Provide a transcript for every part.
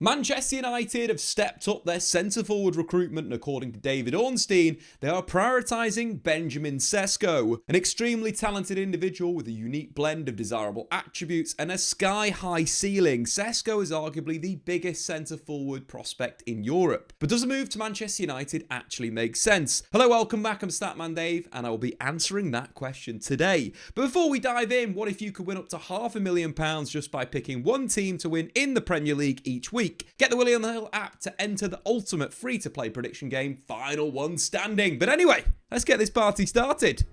Manchester United have stepped up their centre-forward recruitment, and according to David Ornstein, they are prioritising Benjamin Sesko, an extremely talented individual with a unique blend of desirable attributes and a sky-high ceiling. Cesco is arguably the biggest centre-forward prospect in Europe. But does a move to Manchester United actually make sense? Hello, welcome back, I'm Statman Dave, and I will be answering that question today. But before we dive in, what if you could win up to £500,000 just by picking one team to win in the Premier League each week? Get the Willie on the Hill app to enter the ultimate free-to-play prediction game, Final One Standing. But anyway, let's get this party started.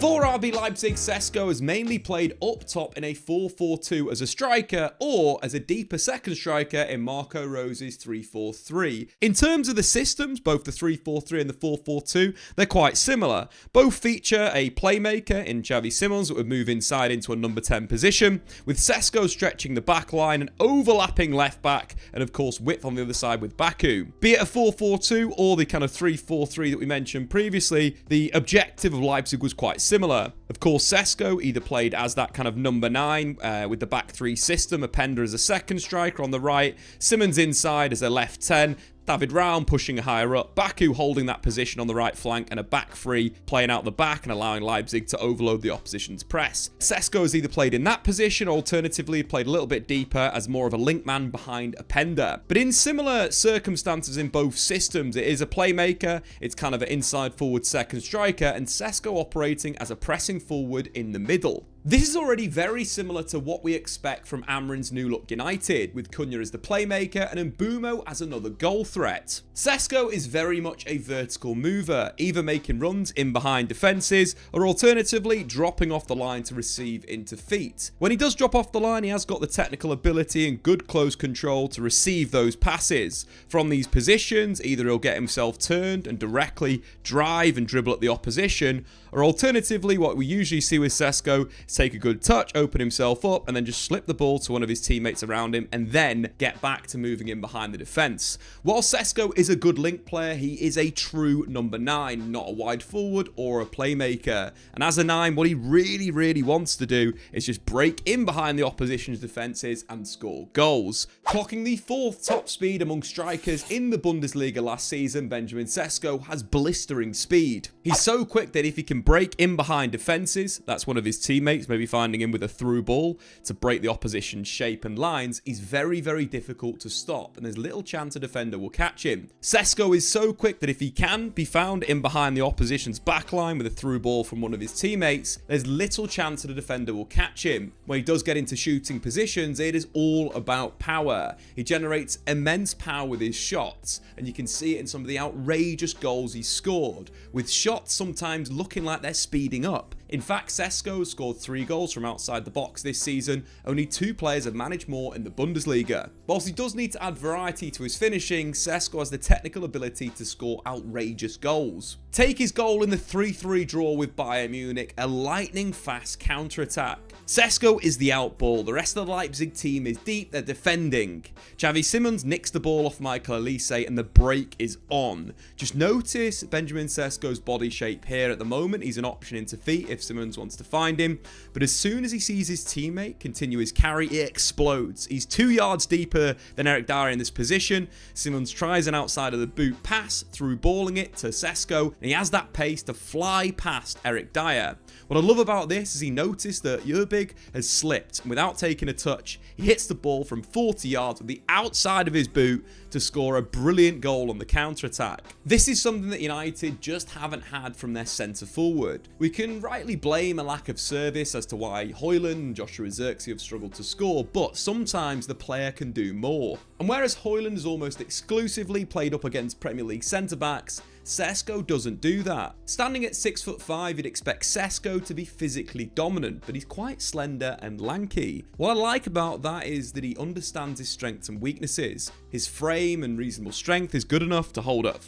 For RB Leipzig, Cesco has mainly played up top in a 4-4-2 as a striker or as a deeper second striker in Marco Rose's 3-4-3. In terms of the systems, both the 3-4-3 and the 4-4-2, they're quite similar. Both feature a playmaker in Xavi Simons that would move inside into a number 10 position, with Cesco stretching the back line and overlapping left back, and of course width on the other side with Baku. Be it a 4-4-2 or the kind of 3-4-3 that we mentioned previously, the objective of Leipzig was quite similar. Of course, Cesco either played as that kind of number 9 with the back 3 system, Openda as a second striker on the right, Simons inside as a left 10, David Raum pushing higher up, Baku holding that position on the right flank, and a back 3 playing out the back and allowing Leipzig to overload the opposition's press. Cesco has either played in that position or alternatively played a little bit deeper as more of a link man behind Openda. But in similar circumstances in both systems, it is a playmaker, it's kind of an inside forward second striker, and Cesco operating as a pressing forward in the middle. This is already very similar to what we expect from Amrin's new look United, with Cunha as the playmaker and Mbumo as another goal threat. Cesco is very much a vertical mover, either making runs in behind defences or alternatively dropping off the line to receive into feet. When he does drop off the line, he has got the technical ability and good close control to receive those passes. From these positions, either he'll get himself turned and directly drive and dribble at the opposition, or alternatively what we usually see with Cesco is take a good touch, open himself up, and then just slip the ball to one of his teammates around him and then get back to moving in behind the defence. While Cesco is a good link player, he is a true number 9, not a wide forward or a playmaker. And as a 9, what he really wants to do is just break in behind the opposition's defences and score goals. Clocking the 4th top speed among strikers in the Bundesliga last season, Benjamin Sesko has blistering speed. He's so quick that if he can break in behind defences, that's one of his teammates maybe finding him with a through ball to break the opposition's shape and lines, he's very difficult to stop, and there's little chance a defender will catch him. Cesco is so quick that if he can be found in behind the opposition's backline with a through ball from one of his teammates, there's little chance that a defender will catch him. When he does get into shooting positions, it is all about power. He generates immense power with his shots, and you can see it in some of the outrageous goals he's scored, with shots sometimes looking like they're speeding up. In fact, Cesco scored 3 goals from outside the box this season. Only 2 players have managed more in the Bundesliga. Whilst he does need to add variety to his finishing, Cesco has the technical ability to score outrageous goals. Take his goal in the 3-3 draw with Bayern Munich, a lightning fast counter-attack. Cesco is the outball, the rest of the Leipzig team is deep, they're defending. Xavi Simons nicks the ball off Michael Elise and the break is on. Just notice Benjamin Sesko's body shape here. At the moment, he's an option into feet if Simons wants to find him, but as soon as he sees his teammate continue his carry, it explodes. He's 2 yards deeper than Eric Dyer in this position. Simons tries an outside of the boot pass, through balling it to Cesco, and he has that pace to fly past Eric Dyer. What I love about this is he noticed that Yerbig has slipped, and without taking a touch, he hits the ball from 40 yards with the outside of his boot to score a brilliant goal on the counter-attack. This is something that United just haven't had from their centre-forward. We can rightly blame a lack of service as to why Højlund and Joshua Zirkzee have struggled to score, but sometimes the player can do more. And whereas Højlund has almost exclusively played up against Premier League centre-backs, Cesco doesn't do that. Standing at 6'5", you'd expect Cesco to be physically dominant, but he's quite slender and lanky. What I like about that is that he understands his strengths and weaknesses. His frame and reasonable strength is good enough to hold up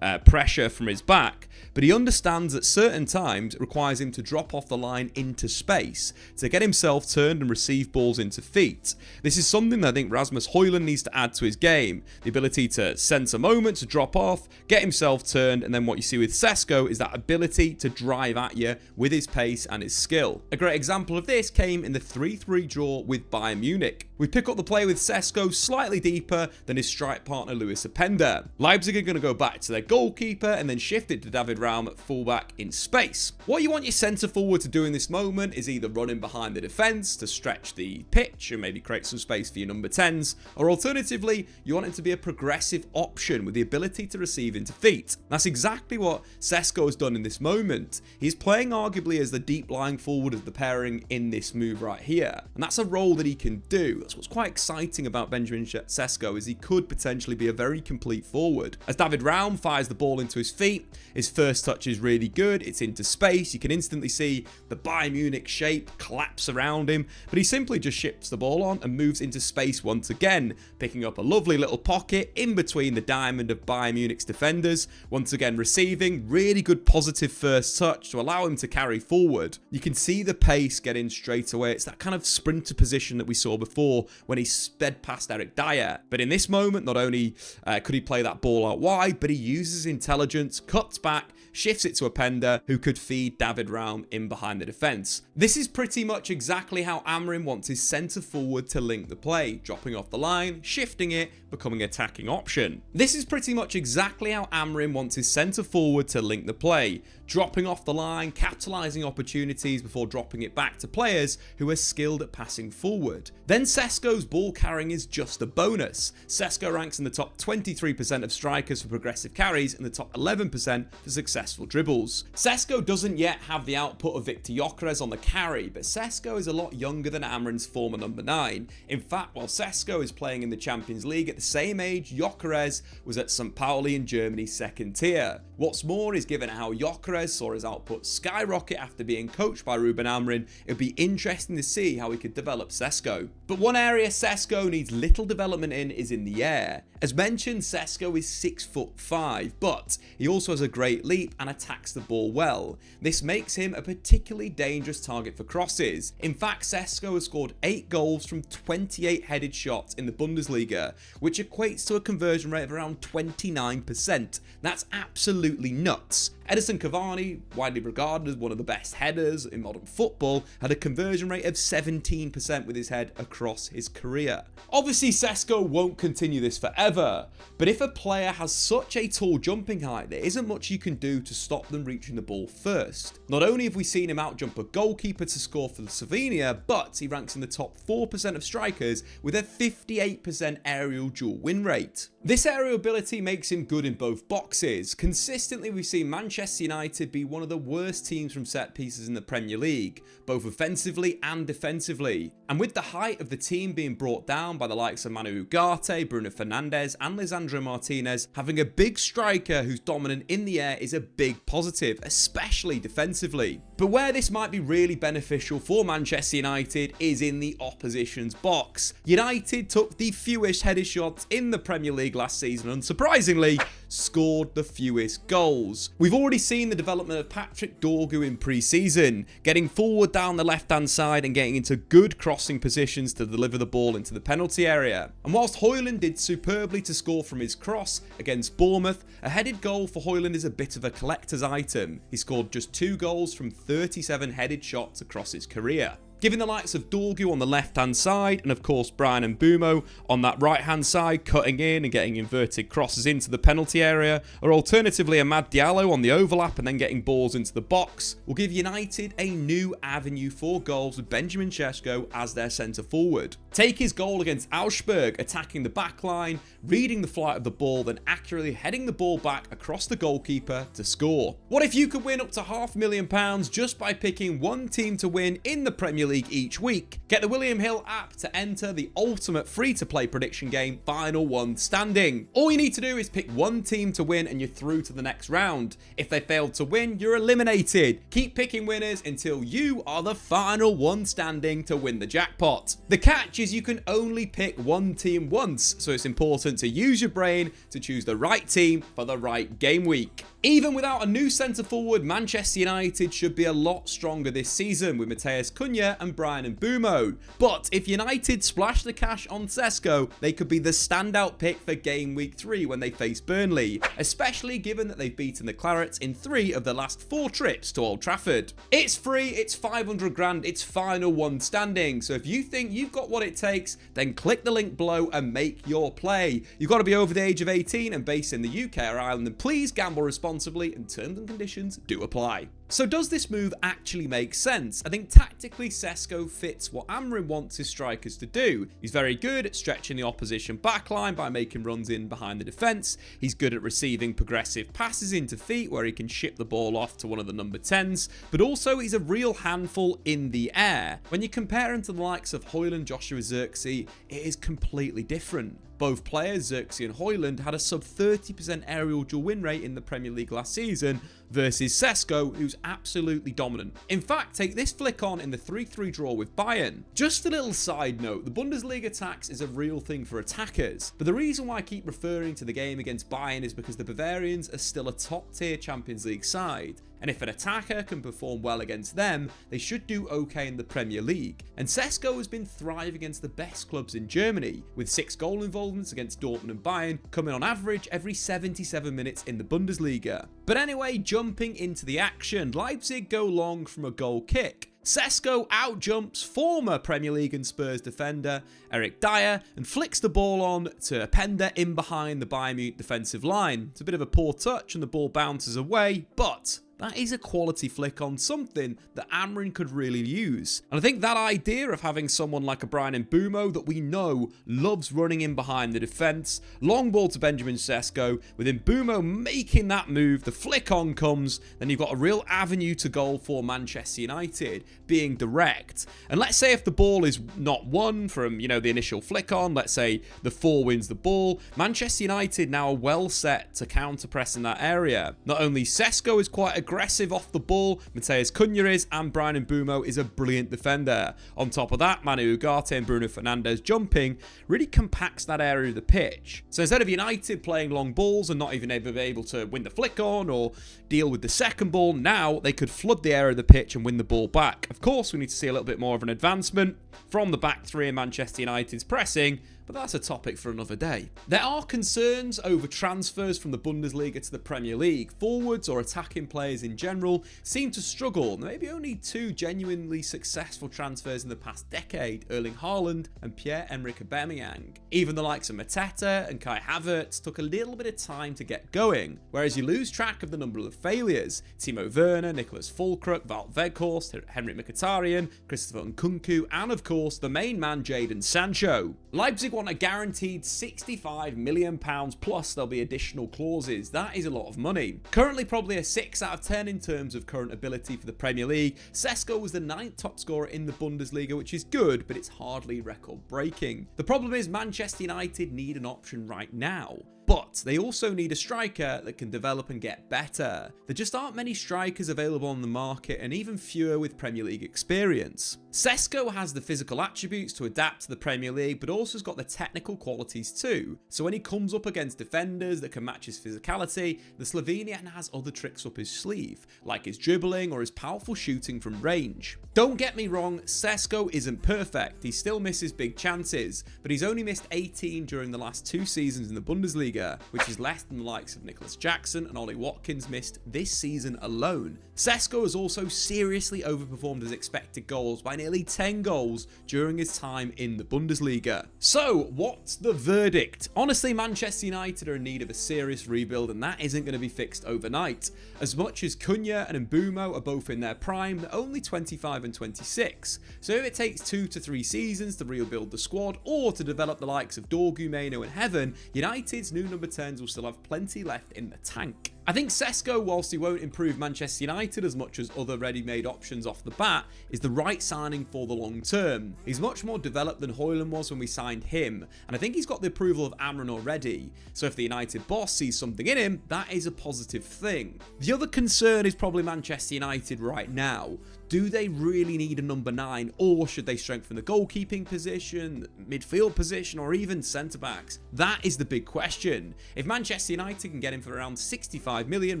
pressure from his back, but he understands at certain times it requires him to drop off the line into space to get himself turned and receive balls into feet. This is something that I think Rasmus Højlund needs to add to his game, the ability to sense a moment to drop off, get himself turned, concerned. And then what you see with Cesco is that ability to drive at you with his pace and his skill. A great example of this came in the 3-3 draw with Bayern Munich. We pick up the play with Cesco slightly deeper than his strike partner Lewis Openda. Leipzig are going to go back to their goalkeeper and then shift it to David Raum at fullback in space. What you want your centre forward to do in this moment is either running behind the defence to stretch the pitch and maybe create some space for your number 10s, or alternatively, you want him to be a progressive option with the ability to receive into feet. That's exactly what Cesco has done in this moment. He's playing arguably as the deep lying forward of the pairing in this move right here, and that's a role that he can do. That's what's quite exciting about Benjamin Sesko, is he could potentially be a very complete forward. As David Raum fires the ball into his feet, his first touch is really good. It's into space. You can instantly see the Bayern Munich shape collapse around him, but he simply just ships the ball on and moves into space once again, picking up a lovely little pocket in between the diamond of Bayern Munich's defenders, once again receiving really good positive first touch to allow him to carry forward. You can see the pace get in straight away. It's that kind of sprinter position that we saw before when he sped past Eric Dyer. But in this moment, not only could he play that ball out wide, but he uses intelligence, cuts back, shifts it to Openda, who could feed David Raum in behind the defence. This is pretty much exactly how Amorim wants his centre forward to link the play, dropping off the line, shifting it, becoming an attacking option. This is pretty much exactly how Amorim wants his centre forward to link the play, dropping off the line, capitalising opportunities before dropping it back to players who are skilled at passing forward. Then Cesco's ball carrying is just a bonus. Cesco ranks in the top 23% of strikers for progressive carries and the top 11% for successful dribbles. Cesco doesn't yet have the output of Victor Gyökeres on the carry, but Cesco is a lot younger than Amorim's former number 9. In fact, while Cesco is playing in the Champions League at the same age Gyökeres was at St. Pauli in Germany's second tier. What's more is, given how Gyökeres saw his output skyrocket after being coached by Ruben Amorim, it would be interesting to see how he could develop Cesco. But one area Cesco needs little development in is in the air. As mentioned, Cesco is 6'5", but he also has a great leap and attacks the ball well. This makes him a particularly dangerous target for crosses. In fact, Cesco has scored 8 goals from 28 headed shots in the Bundesliga, which equates to a conversion rate of around 29%. That's absolutely nuts. Edinson Cavani, widely regarded as one of the best headers in modern football, had a conversion rate of 17% with his head across his career. Obviously, Cesco won't continue this forever, but if a player has such a tall jumping height, there isn't much you can do to stop them reaching the ball first. Not only have we seen him outjump a goalkeeper to score for Slovenia, but he ranks in the top 4% of strikers with a 58% aerial dual win rate. This aerial ability makes him good in both boxes. Consistently, we've seen Manchester United be one of the worst teams from set pieces in the Premier League, both offensively and defensively. And with the height of the team being brought down by the likes of Manu Ugarte, Bruno Fernandes and Lisandro Martinez, having a big striker who's dominant in the air is a big positive, especially defensively. But where this might be really beneficial for Manchester United is in the opposition's box. United took the fewest headed shots in the Premier League last season, unsurprisingly, scored the fewest goals. We've already seen the development of Patrick Dorgu in pre-season, getting forward down the left-hand side and getting into good crossing positions to deliver the ball into the penalty area. And whilst Højlund did superbly to score from his cross against Bournemouth, a headed goal for Højlund is a bit of a collector's item. He scored just 2 goals from 37 headed shots across his career. Giving the likes of Dorgu on the left-hand side and of course Bryan Mbeumo on that right-hand side cutting in and getting inverted crosses into the penalty area, or alternatively Amad Diallo on the overlap and then getting balls into the box, will give United a new avenue for goals with Benjamin Sesko as their centre forward. Take his goal against Augsburg, attacking the back line, reading the flight of the ball, then accurately heading the ball back across the goalkeeper to score. What if you could win up to £500,000 just by picking one team to win in the Premier League each week? Get the William Hill app to enter the ultimate free-to-play prediction game, Final One Standing. All you need to do is pick one team to win and you're through to the next round. If they fail to win, you're eliminated. Keep picking winners until you are the final one standing to win the jackpot. The catch is you can only pick one team once, so it's important to use your brain to choose the right team for the right game week. Even without a new centre forward, Manchester United should be a lot stronger this season, with Matheus Cunha Kunya and Bryan Mbeumo. But if United splash the cash on Cesco, they could be the standout pick for game week 3 when they face Burnley, especially given that they've beaten the Clarets in 3 of the last 4 trips to Old Trafford. It's free, it's 500 grand, it's final one standing, so if you think you've got what it takes, then click the link below and make your play. You've got to be over the age of 18 and based in the UK or Ireland, and please gamble responsibly, and terms and conditions do apply. So does this move actually make sense? I think tactically Cesco fits what Amorim wants his strikers to do. He's very good at stretching the opposition backline by making runs in behind the defence. He's good at receiving progressive passes into feet where he can ship the ball off to one of the number 10s, but also he's a real handful in the air. When you compare him to the likes of Højlund, Joshua Zirkzee, it is completely different. Both players, Zirkzee and Højlund, had a sub 30% aerial dual win rate in the Premier League last season versus Cesco, who's absolutely dominant. In fact, take this flick on in the 3-3 draw with Bayern. Just a little side note, the Bundesliga tax is a real thing for attackers, but the reason why I keep referring to the game against Bayern is because the Bavarians are still a top tier Champions League side. And if an attacker can perform well against them, they should do okay in the Premier League. And Cesco has been thriving against the best clubs in Germany, with 6 goal involvements against Dortmund and Bayern coming on average every 77 minutes in the Bundesliga. But anyway, jumping into the action, Leipzig go long from a goal kick. Cesco outjumps former Premier League and Spurs defender Eric Dyer and flicks the ball on to Pender in behind the Bayern Munich defensive line. It's a bit of a poor touch and the ball bounces away, but that is a quality flick on something that Amorim could really use. And I think that idea of having someone like a Bryan Mbeumo that we know loves running in behind the defence, long ball to Benjamin Sesko, with Mbeumo making that move, the flick on comes, then you've got a real avenue to goal for Manchester United, being direct. And let's say if the ball is not won from, the initial flick on, let's say the 4 wins the ball, Manchester United now are well set to counter press in that area. Not only Cesco is quite aggressive off the ball, Matheus Cunha is, and Bryan Mbeumo is a brilliant defender. On top of that, Manu Ugarte and Bruno Fernandes jumping really compacts that area of the pitch. So instead of United playing long balls and not even able to win the flick on or deal with the second ball, now they could flood the area of the pitch and win the ball back. Of course, we need to see a little bit more of an advancement from the back 3 in Manchester United's pressing, but that's a topic for another day. There are concerns over transfers from the Bundesliga to the Premier League. Forwards or attacking players in general seem to struggle. Maybe only 2 genuinely successful transfers in the past decade, Erling Haaland and Pierre-Emerick Aubameyang. Even the likes of Mateta and Kai Havertz took a little bit of time to get going, whereas you lose track of the number of failures. Timo Werner, Nicholas Füllkrug, Wout Weghorst, Henrik Mkhitaryan, Christopher Nkunku, and of course the main man Jadon Sancho. Leipzig want a guaranteed £65 million plus there'll be additional clauses. That is a lot of money. Currently probably a 6 out of 10 in terms of current ability for the Premier League. Cesco was the 9th top scorer in the Bundesliga, which is good, but it's hardly record breaking. The problem is Manchester United need an option right now. But they also need a striker that can develop and get better. There just aren't many strikers available on the market, and even fewer with Premier League experience. Cesco has the physical attributes to adapt to the Premier League, but also has got the technical qualities too. So when he comes up against defenders that can match his physicality, the Slovenian has other tricks up his sleeve, like his dribbling or his powerful shooting from range. Don't get me wrong, Cesco isn't perfect. He still misses big chances, but he's only missed 18 during the last 2 seasons in the Bundesliga, which is less than the likes of Nicholas Jackson and Ollie Watkins missed this season alone. Cesco has also seriously overperformed his expected goals by nearly 10 goals during his time in the Bundesliga. So, what's the verdict? Honestly, Manchester United are in need of a serious rebuild, and that isn't going to be fixed overnight. As much as Cunha and Mbeumo are both in their prime, they're only 25 and 26. So if it takes 2 to 3 seasons to rebuild the squad, or to develop the likes of Dorgu, Meno and Heaven, United's new number 10s will still have plenty left in the tank. I think Cesco, whilst he won't improve Manchester United as much as other ready-made options off the bat, is the right signing for the long term. He's much more developed than Højlund was when we signed him, and I think he's got the approval of Amorim already. So if the United boss sees something in him, that is a positive thing. The other concern is probably Manchester United right now. Do they really need a number 9, or should they strengthen the goalkeeping position, midfield position, or even centre-backs? That is the big question. If Manchester United can get him for around 65 million,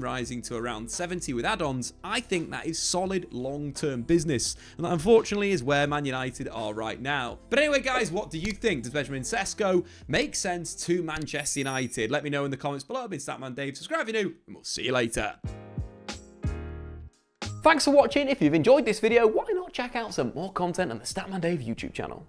rising to around 70 with add-ons, I think that is solid long-term business, and that unfortunately is where Man United are right now. But anyway guys, what do you think? Does Benjamin Sesko make sense to Manchester United? Let me know in the comments below. I've been Statman Dave. Subscribe if you're new, and we'll see you later. Thanks for watching. If you've enjoyed this video, why not check out some more content on the Statman Dave YouTube channel?